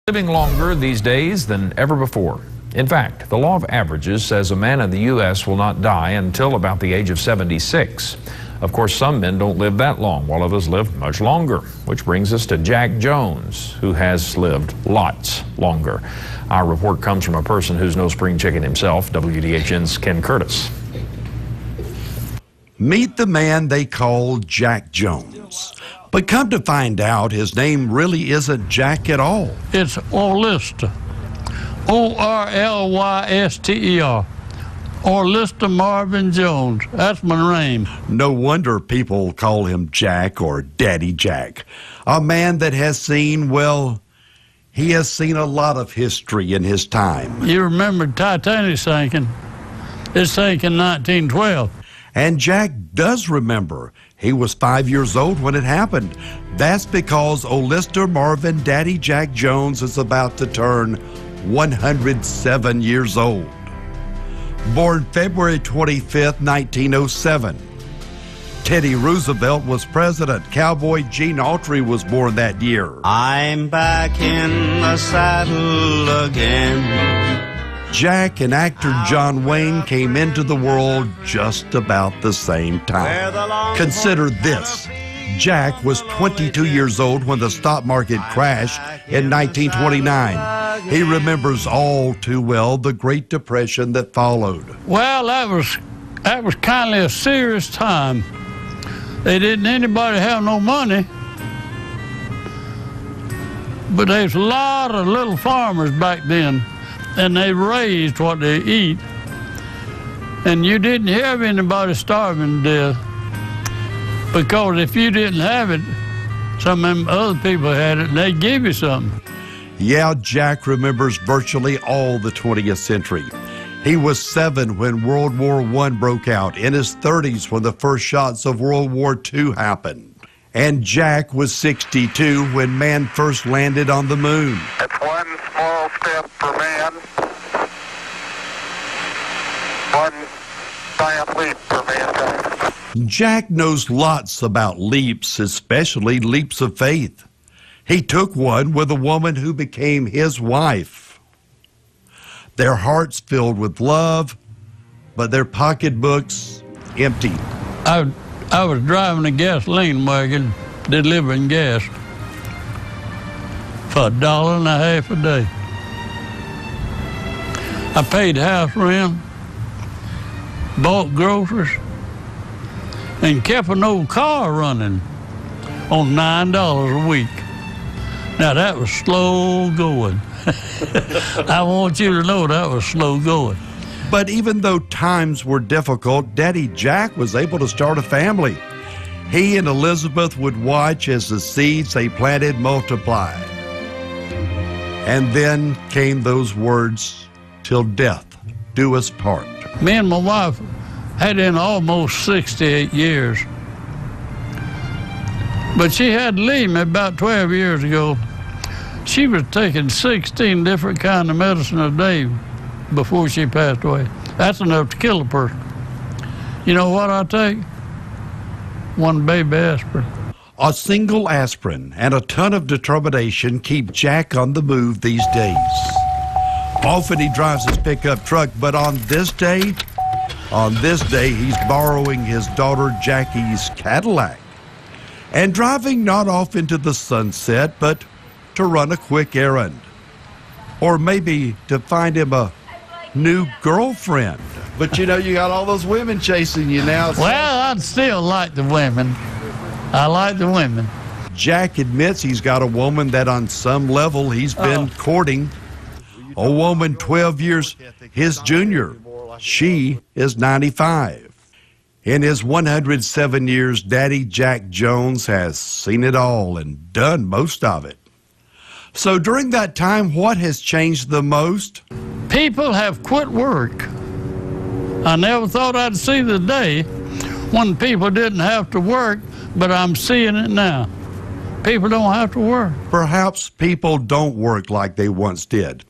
Living longer these days than ever before. In fact, the law of averages says a man in the U.S. will not die until about the age of 76. Of course, some men don't live that long, while others live much longer, which brings us to Jack Jones, who has lived lots longer. Our report comes from a person who's no spring chicken himself, WDHN's Ken Curtis. Meet the man they call Jack Jones. But come to find out, his name really isn't Jack at all. It's Orlyster. O-R-L-Y-S-T-E-R. Orlyster Marvin Jones. That's my name. No wonder people call him Jack or Daddy Jack. A man that has seen, well, he has seen a lot of history in his time. You remember Titanic sinking. It sank in 1912. And Jack does remember. He was 5 years old when it happened. That's because Orlyster Marvin Daddy Jack Jones is about to turn 107 years old. Born February 25th, 1907. Teddy Roosevelt was president. Cowboy Gene Autry was born that year. I'm back in the saddle again. Jack and actor John Wayne came into the world just about the same time. Consider this. Jack was 22 years old when the stock market crashed in 1929. He remembers all too well the Great Depression that followed. Well, that was kind of a serious time. They didn't anybody have no money. But there's a lot of little farmers back then, and they raised what they eat. And you didn't have anybody starving to death, because if you didn't have it, some of them other people had it, and they'd give you something. Yeah, Jack remembers virtually all the 20th century. He was 7 when World War I broke out, in his 30s when the first shots of World War II happened. And Jack was 62 when man first landed on the moon. It's one small step for man, one giant leap for mankind. Jack knows lots about leaps, especially leaps of faith. He took one with a woman who became his wife. Their hearts filled with love, but their pocketbooks empty. I was driving a gasoline wagon delivering gas for $1.50 a day. I paid house rent, bought groceries, and kept an old car running on $9 a week. Now that was slow going. I want you to know that was slow going. But even though times were difficult, Daddy Jack was able to start a family. He and Elizabeth would watch as the seeds they planted multiply. And then came those words, "Till death do us part." Me and my wife had in almost 68 years. But she had to leave me about 12 years ago. She was taking 16 different kinds of medicine a day before she passed away. That's enough to kill a person. You know what I take? One baby aspirin. A single aspirin and a ton of determination keep Jack on the move these days. Often he drives his pickup truck, but on this day, he's borrowing his daughter Jackie's Cadillac and driving not off into the sunset, but to run a quick errand. Or maybe to find him a new girlfriend. But you know, you got all those women chasing you now. Well, I'd still like the women. I like the women. Jack admits he's got a woman that on some level he's been courting. A woman 12 years his junior. She is 95. In his 107 years, Daddy Jack Jones has seen it all and done most of it. So during that time, what has changed the most? People have quit work. I never thought I'd see the day when people didn't have to work, but I'm seeing it now. People don't have to work. Perhaps people don't work like they once did.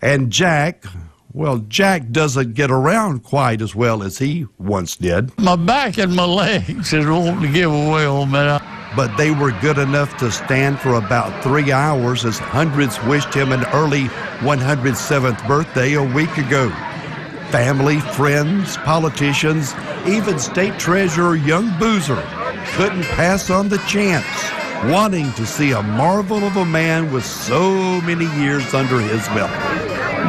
And Jack, well, Jack doesn't get around quite as well as he once did. My back and my legs is wanting to give away on me. but they were good enough to stand for about 3 hours as hundreds wished him an early 107th birthday a week ago. Family, friends, politicians, even State Treasurer Young Boozer couldn't pass on the chance, wanting to see a marvel of a man with so many years under his belt.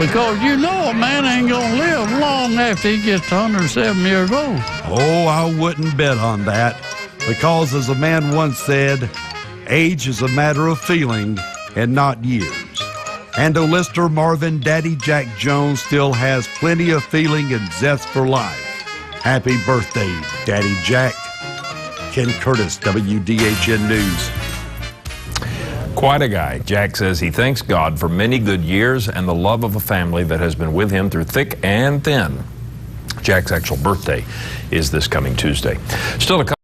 Because you know a man ain't gonna live long after he gets to 107 years old. Oh, I wouldn't bet on that, because as a man once said, age is a matter of feeling and not years. And Lister Marvin Daddy Jack Jones still has plenty of feeling and zest for life. Happy birthday, Daddy Jack. Ken Curtis, WDHN News. Quite a guy. Jack says he thanks God for many good years and the love of a family that has been with him through thick and thin. Jack's actual birthday is this coming Tuesday. Still a